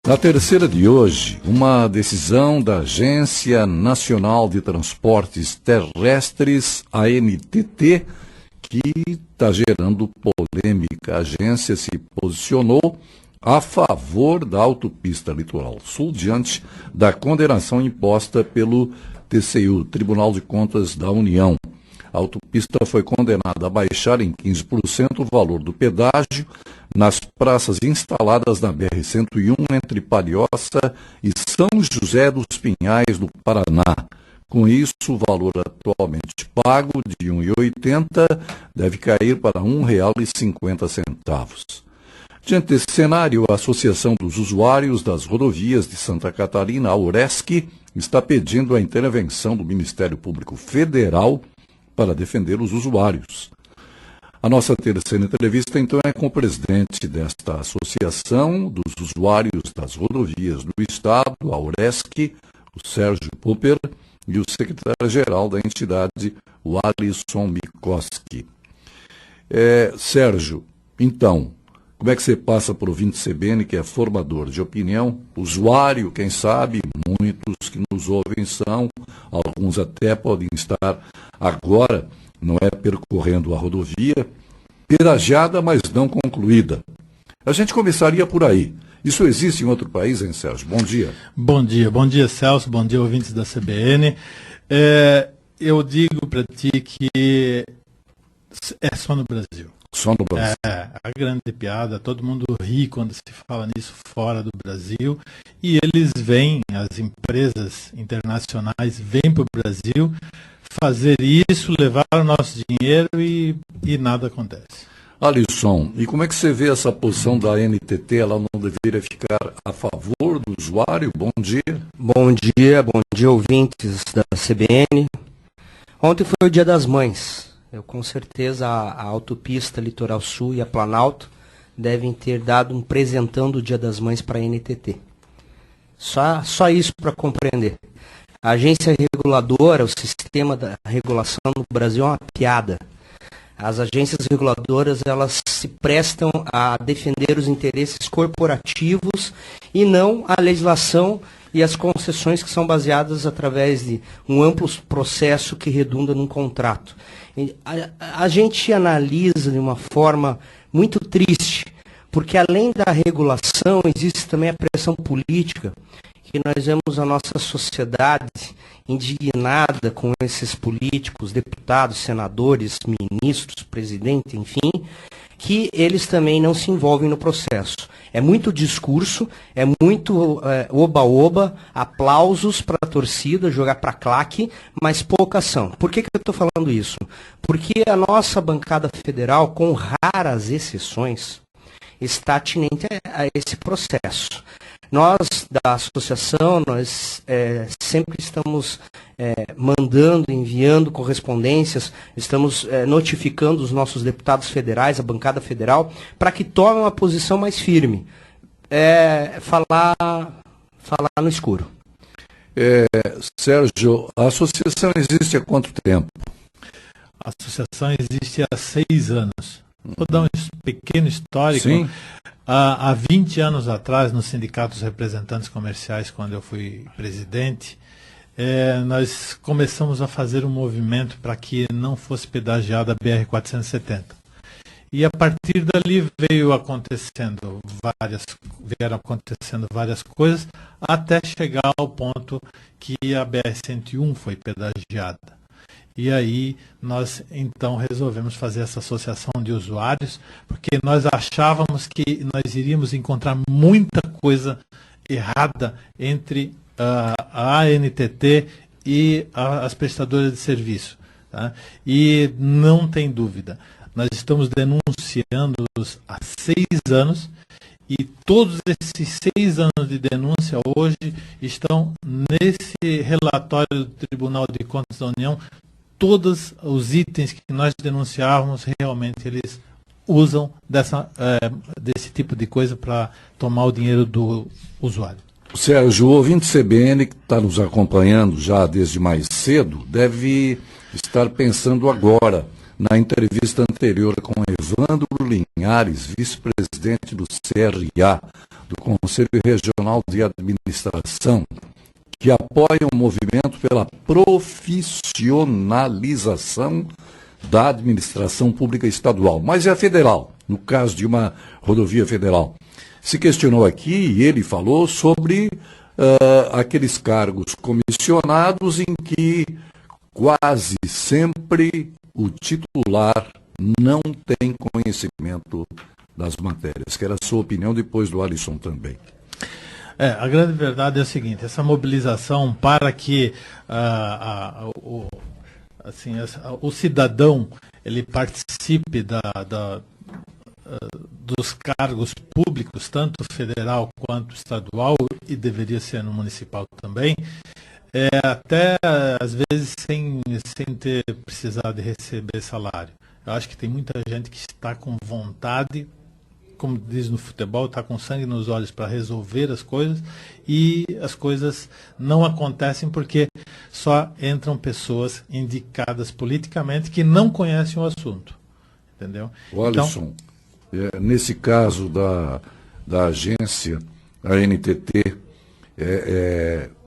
Na terceira de hoje, uma decisão da Agência Nacional de Transportes Terrestres, ANTT, que está gerando polêmica. A agência se posicionou a favor da autopista Litoral Sul diante da condenação imposta pelo TCU, Tribunal de Contas da União. A autopista foi condenada a baixar em 15% o valor do pedágio nas praças instaladas na BR-101 entre Palhoça e São José dos Pinhais, no Paraná. Com isso, o valor atualmente pago de R$ 1,80 deve cair para R$ 1,50. Diante desse cenário, a Associação dos Usuários das Rodovias de Santa Catarina, a URESC, está pedindo a intervenção do Ministério Público Federal para defender os usuários. A nossa terceira entrevista, então, é com o presidente desta Associação dos Usuários das Rodovias do Estado, a URESC, o Sérgio Popper, e o secretário-geral da entidade, o Alisson Mikoski. Sérgio, então, como é que você passa para o ouvinte CBN, que é formador de opinião, usuário, quem sabe, muitos que nos ouvem são, alguns até podem estar agora, não é, percorrendo a rodovia, pedagiada, mas não concluída. A gente começaria por aí. Isso existe em outro país, hein, Sérgio? Bom dia. Bom dia, Celso, bom dia, ouvintes da CBN. Eu digo para ti que é só no Brasil. Só no Brasil. A grande piada, todo mundo ri quando se fala nisso fora do Brasil, e eles vêm, as empresas internacionais vêm para o Brasil fazer isso, levar o nosso dinheiro e nada acontece. Alisson, e como é que você vê essa posição da ANTT? Ela não deveria ficar a favor do usuário? Bom dia. Bom dia, ouvintes da CBN. Ontem foi o Dia das Mães. Com certeza a autopista Litoral Sul e a Planalto devem ter dado um presentão do Dia das Mães para a ANTT. Só isso para compreender. A agência reguladora, o sistema da regulação no Brasil é uma piada. As agências reguladoras, elas se prestam a defender os interesses corporativos e não a legislação e as concessões que são baseadas através de um amplo processo que redunda num contrato. A gente analisa de uma forma muito triste, porque além da regulação, existe também a pressão política, que nós vemos a nossa sociedade indignada com esses políticos, deputados, senadores, ministros, presidente, enfim, que eles também não se envolvem no processo. É muito discurso, é muito oba-oba, aplausos para a torcida, jogar para claque, mas pouca ação. Por que eu estou falando isso? Porque a nossa bancada federal, com raras exceções, está atinente a esse processo. Nós, da associação, sempre estamos mandando, enviando correspondências, estamos notificando os nossos deputados federais, a bancada federal, para que tomem uma posição mais firme. Falar no escuro. Sérgio, a associação existe há quanto tempo? A associação existe há 6 anos. Vou dar um pequeno histórico. Sim. Há 20 anos atrás, no Sindicato dos Representantes Comerciais, quando eu fui presidente, nós começamos a fazer um movimento para que não fosse pedagiada a BR-470. E a partir dali vieram acontecendo várias coisas, até chegar ao ponto que a BR-101 foi pedagiada. E aí nós então resolvemos fazer essa associação de usuários, porque nós achávamos que nós iríamos encontrar muita coisa errada entre a ANTT e as prestadoras de serviço. Tá? E não tem dúvida, nós estamos denunciando-os há 6 anos, e todos esses 6 anos de denúncia hoje estão nesse relatório do Tribunal de Contas da União. Todos os itens que nós denunciávamos, realmente eles usam desse tipo de coisa para tomar o dinheiro do usuário. Sérgio, o ouvinte CBN que está nos acompanhando já desde mais cedo deve estar pensando agora na entrevista anterior com Evandro Linhares, vice-presidente do CRA, do Conselho Regional de Administração, que apoia o movimento pela profissionalização da administração pública estadual, mas é a federal, no caso de uma rodovia federal. Se questionou aqui e ele falou sobre aqueles cargos comissionados em que quase sempre o titular não tem conhecimento das matérias. Quero a sua opinião depois do Alisson também. A grande verdade é o seguinte, essa mobilização para que o cidadão ele participe dos cargos públicos, tanto federal quanto estadual, e deveria ser no municipal também, até às vezes sem ter precisado de receber salário. Eu acho que tem muita gente que está com vontade, como diz no futebol, está com sangue nos olhos para resolver as coisas, e as coisas não acontecem porque só entram pessoas indicadas politicamente que não conhecem o assunto. Entendeu? O Alisson, nesse caso da agência, a NTT,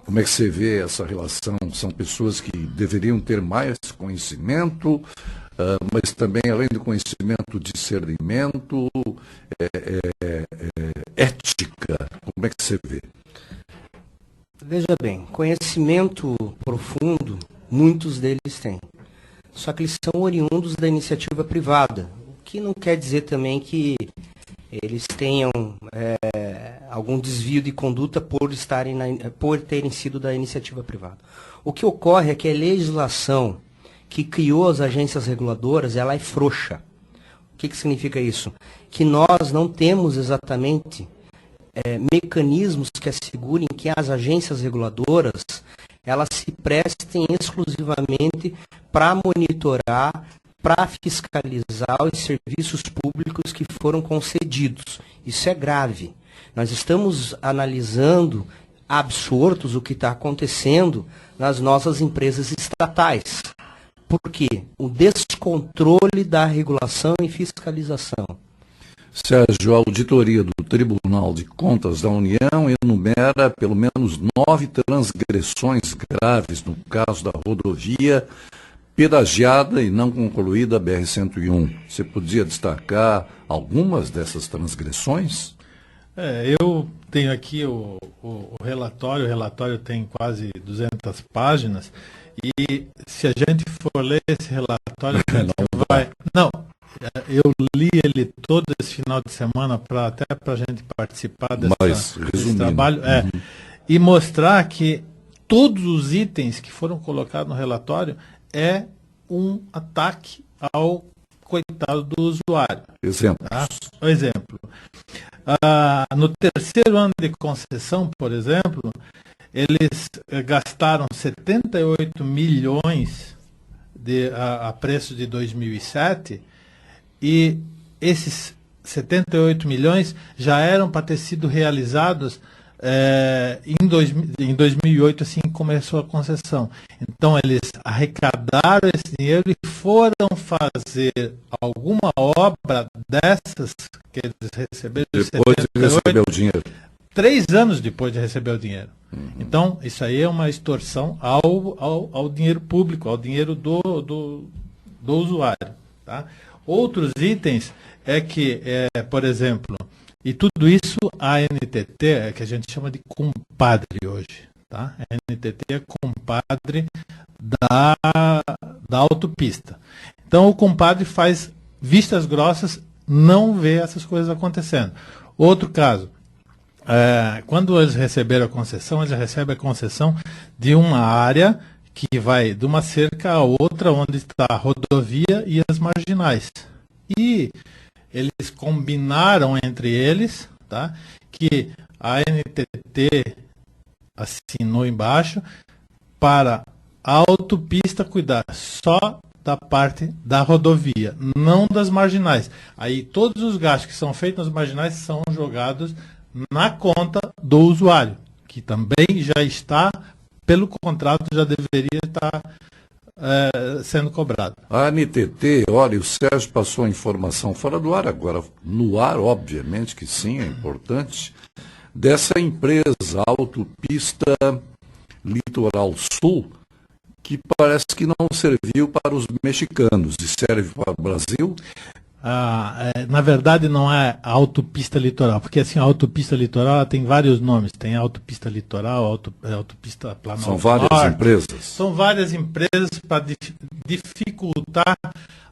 como é que você vê essa relação? São pessoas que deveriam ter mais conhecimento, mas também, além do conhecimento, discernimento, ética. Como é que você vê? Veja bem, conhecimento profundo, muitos deles têm. Só que eles são oriundos da iniciativa privada, o que não quer dizer também que eles tenham algum desvio de conduta por terem sido da iniciativa privada. O que ocorre é que a legislação que criou as agências reguladoras, ela é frouxa. O que significa isso? Que nós não temos exatamente mecanismos que assegurem que as agências reguladoras elas se prestem exclusivamente para monitorar, para fiscalizar os serviços públicos que foram concedidos. Isso é grave. Nós estamos analisando absortos o que está acontecendo nas nossas empresas estatais. Por quê? O descontrole da regulação e fiscalização. Sérgio, a auditoria do Tribunal de Contas da União enumera pelo menos 9 transgressões graves no caso da rodovia pedagiada e não concluída BR-101. Você podia destacar algumas dessas transgressões? Eu tenho aqui o relatório tem quase 200 páginas, e se a gente for ler esse relatório, a gente vai... Não, eu li ele todo esse final de semana até para a gente participar desse trabalho, e mostrar que todos os itens que foram colocados no relatório é um ataque ao coitado do usuário. Exemplo. Tá? Exemplo. No terceiro ano de concessão, por exemplo, eles gastaram 78 milhões a preço de 2007, e esses 78 milhões já eram para ter sido realizados em 2008, assim que começou a concessão. Então, eles arrecadaram esse dinheiro e foram fazer alguma obra dessas que eles receberam. Depois de receber o dinheiro. 3 anos depois de receber o dinheiro. Então, isso aí é uma extorsão ao dinheiro público, ao dinheiro do usuário. Tá? Outros itens por exemplo, e tudo isso a NTT, que a gente chama de compadre hoje. Tá? A NTT é compadre da autopista. Então, o compadre faz vistas grossas, não vê essas coisas acontecendo. Outro caso, quando eles receberam a concessão, eles recebem a concessão de uma área que vai de uma cerca a outra, onde está a rodovia e as marginais. E eles combinaram entre eles, tá, que a NTT assinou embaixo para a autopista cuidar só da parte da rodovia, não das marginais. Aí todos os gastos que são feitos nas marginais são jogados na conta do usuário, que também já está, pelo contrato, já deveria estar sendo cobrado. A NTT, olha, o Sérgio passou a informação fora do ar agora. No ar, obviamente que sim, é importante. dessa empresa Autopista Litoral Sul, que parece que não serviu para os mexicanos e serve para o Brasil? Na verdade, não é a autopista litoral, porque assim, a autopista litoral ela tem vários nomes. Tem a autopista litoral, autopista Planalto São várias Norte. empresas. São várias empresas para dificultar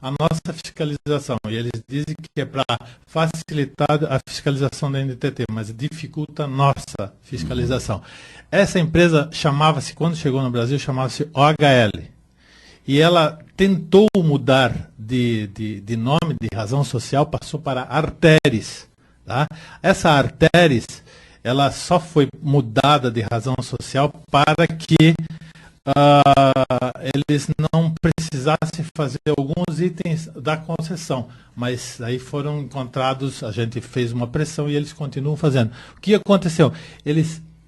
a nossa fiscalização. E eles dizem que é para facilitar a fiscalização da NTT, mas dificulta a nossa fiscalização. Essa empresa chamava-se, quando chegou no Brasil, chamava-se OHL. E ela tentou mudar de nome, de razão social, passou para Arteris. Tá? Essa Arteris, ela só foi mudada de razão social para que eles não precisassem fazer alguns itens da concessão. Mas aí foram encontrados, a gente fez uma pressão e eles continuam fazendo. O que aconteceu?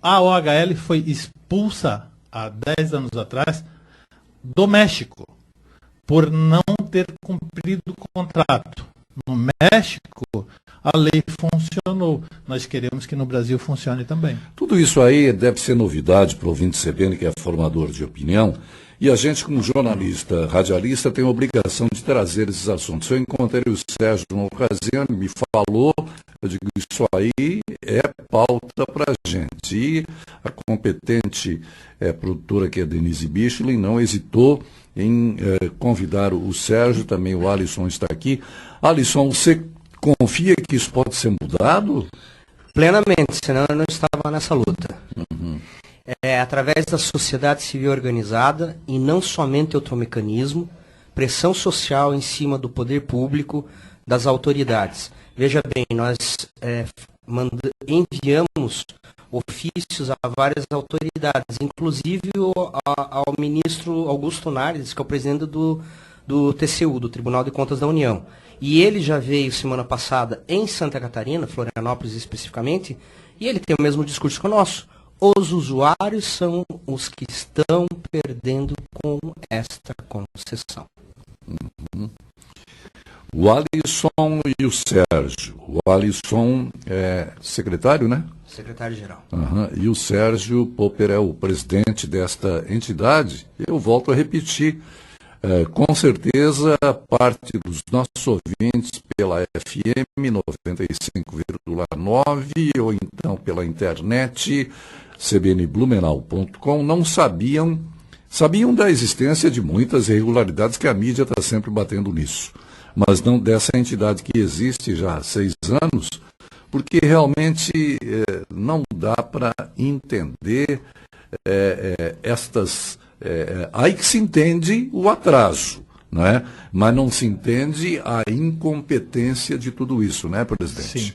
A OHL foi expulsa há 10 anos atrás do México, por não ter cumprido o contrato. No México, a lei funcionou. Nós queremos que no Brasil funcione também. Tudo isso aí deve ser novidade para o ouvinte CBN, que é formador de opinião, e a gente, como jornalista, radialista, tem a obrigação de trazer esses assuntos. Eu encontrei o Sérgio numa ocasião, ele me falou, eu digo, isso aí é pauta para a gente. E a competente produtora, que é a Denise Bichlin, não hesitou em convidar o Sérgio, também o Alisson está aqui. Alisson, você confia que isso pode ser mudado? Plenamente, senão eu não estava nessa luta. Através da sociedade civil organizada, e não somente outro mecanismo, pressão social em cima do poder público, das autoridades. Veja bem, nós enviamos ofícios a várias autoridades, inclusive ao ministro Augusto Nardes, que é o presidente do TCU, do Tribunal de Contas da União. E ele já veio semana passada em Santa Catarina, Florianópolis especificamente, e ele tem o mesmo discurso que o nosso. Os usuários são os que estão perdendo com esta concessão. O Alisson e o Sérgio. O Alisson é secretário, né? Secretário-geral. E o Sérgio Popper é o presidente desta entidade. Eu volto a repetir. Com certeza, parte dos nossos ouvintes pela FM 95,9 ou então pela internet cbnblumenau.com não sabiam da existência de muitas irregularidades, que a mídia está sempre batendo nisso, mas não dessa entidade que existe já há 6 anos, porque realmente não dá para entender estas... aí que se entende o atraso, né? Mas não se entende a incompetência de tudo isso, né, presidente? Sim.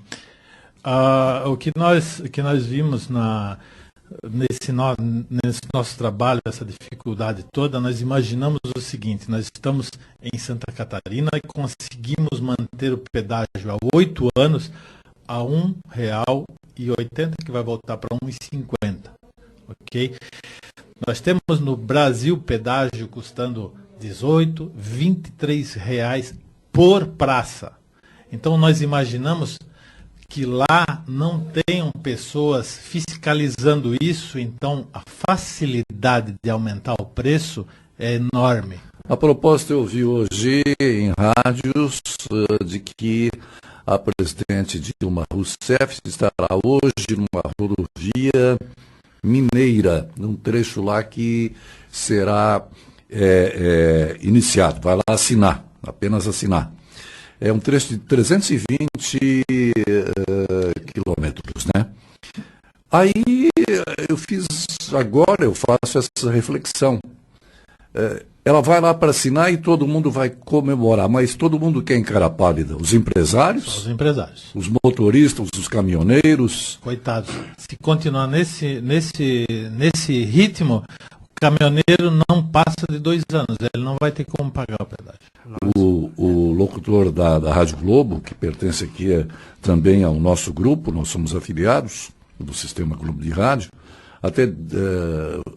O que nós vimos nesse nosso trabalho, essa dificuldade toda, nós imaginamos o seguinte: nós estamos em Santa Catarina e conseguimos manter o pedágio há 8 anos a R$ 1,80, que vai voltar para R$ 1,50, ok? Nós temos no Brasil pedágio custando R$18, R$23 por praça. Então nós imaginamos que lá não tenham pessoas fiscalizando isso, então a facilidade de aumentar o preço é enorme. A propósito, eu vi hoje em rádios de que a presidente Dilma Rousseff estará hoje numa rodovia mineira, num trecho lá que será iniciado, vai lá assinar, apenas assinar. É um trecho de 320 quilômetros, né? Aí eu faço essa reflexão. Ela vai lá para assinar e todo mundo vai comemorar, mas todo mundo quer encarar pálida? Os empresários? Só os empresários. Os motoristas, os caminhoneiros? Coitados. Se continuar nesse ritmo, o caminhoneiro não passa de 2 anos, ele não vai ter como pagar o pedágio. O locutor da Rádio Globo, que pertence aqui também ao nosso grupo, nós somos afiliados do Sistema Globo de Rádio, até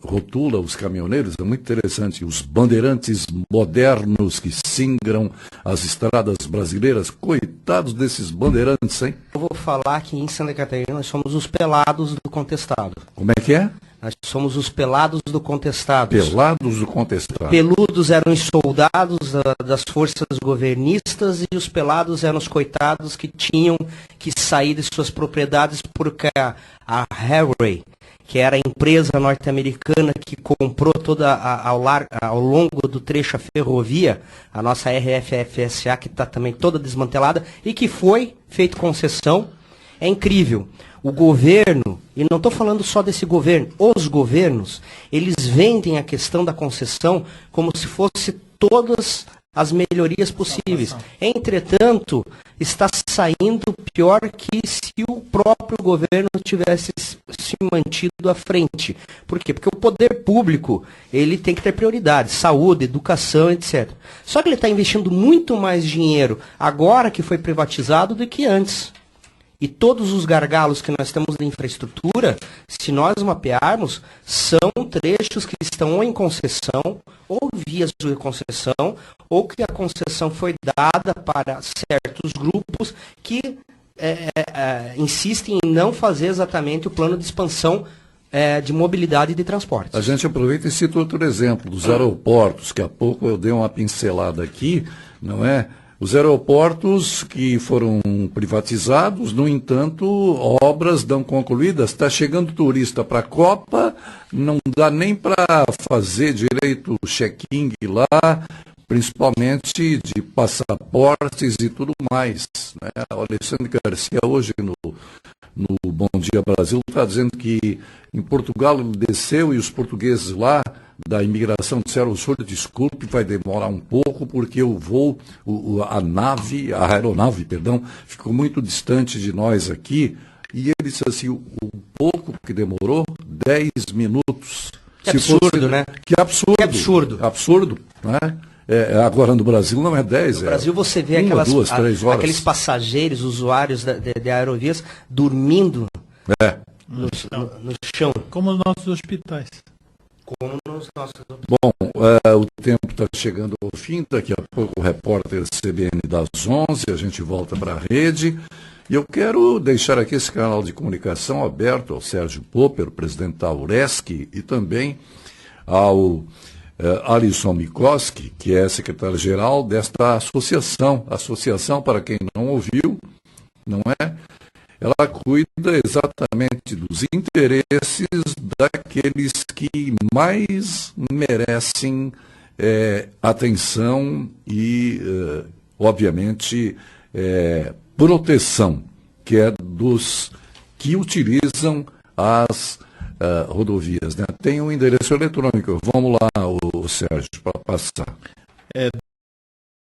rotula os caminhoneiros, é muito interessante, os bandeirantes modernos que singram as estradas brasileiras. Coitados desses bandeirantes, hein? Eu vou falar que em Santa Catarina nós somos os pelados do contestado. Como é que é? Nós somos os pelados do contestado. Pelados do contestado. Peludos eram os soldados das forças governistas e os pelados eram os coitados que tinham que sair de suas propriedades porque a Harry, que era a empresa norte-americana que comprou toda ao longo do trecho a ferrovia, a nossa RFFSA, que está também toda desmantelada, e que foi feito concessão. É incrível. O governo, e não estou falando só desse governo, os governos, eles vendem a questão da concessão como se fosse todas as melhorias possíveis. Entretanto, está saindo pior que se o próprio governo tivesse se mantido à frente. Por quê? Porque o poder público, ele tem que ter prioridades, saúde, educação, etc. Só que ele está investindo muito mais dinheiro agora que foi privatizado do que antes. E todos os gargalos que nós temos de infraestrutura, se nós mapearmos, são trechos que estão ou em concessão, ou vias de concessão, ou que a concessão foi dada para certos grupos que insistem em não fazer exatamente o plano de expansão de mobilidade e de transportes. A gente aproveita e cita outro exemplo, dos aeroportos, que há pouco eu dei uma pincelada aqui, não é? Os aeroportos que foram privatizados, no entanto, obras não concluídas. Está chegando turista para a Copa, não dá nem para fazer direito o check-in lá, principalmente de passaportes e tudo mais, né? O Alexandre Garcia, hoje no Bom Dia Brasil, está dizendo que em Portugal ele desceu e os portugueses lá da imigração disseram: o senhor desculpe, vai demorar um pouco porque o voo, a aeronave, ficou muito distante de nós aqui. E ele disse assim, o pouco que demorou, 10 minutos. Que absurdo, né? Que absurdo. Que absurdo. Absurdo, né? Agora no Brasil não é 10. No Brasil você vê duas, 3 horas. Aqueles passageiros, usuários de aerovias, dormindo no chão. Como nos nossos hospitais. Como nos nossos hospitais. Bom, o tempo está chegando ao fim, daqui a pouco o repórter CBN das 11, a gente volta para a rede. E eu quero deixar aqui esse canal de comunicação aberto ao Sérgio Popper, presidente da URESC, e também ao Alisson Mikoski, que é secretário-geral desta associação. Associação, para quem não ouviu, não é? Ela cuida exatamente dos interesses daqueles que mais merecem atenção e, obviamente, proteção, que é dos que utilizam as rodovias, né? Tem um endereço eletrônico. Vamos lá, o Sérgio, para passar.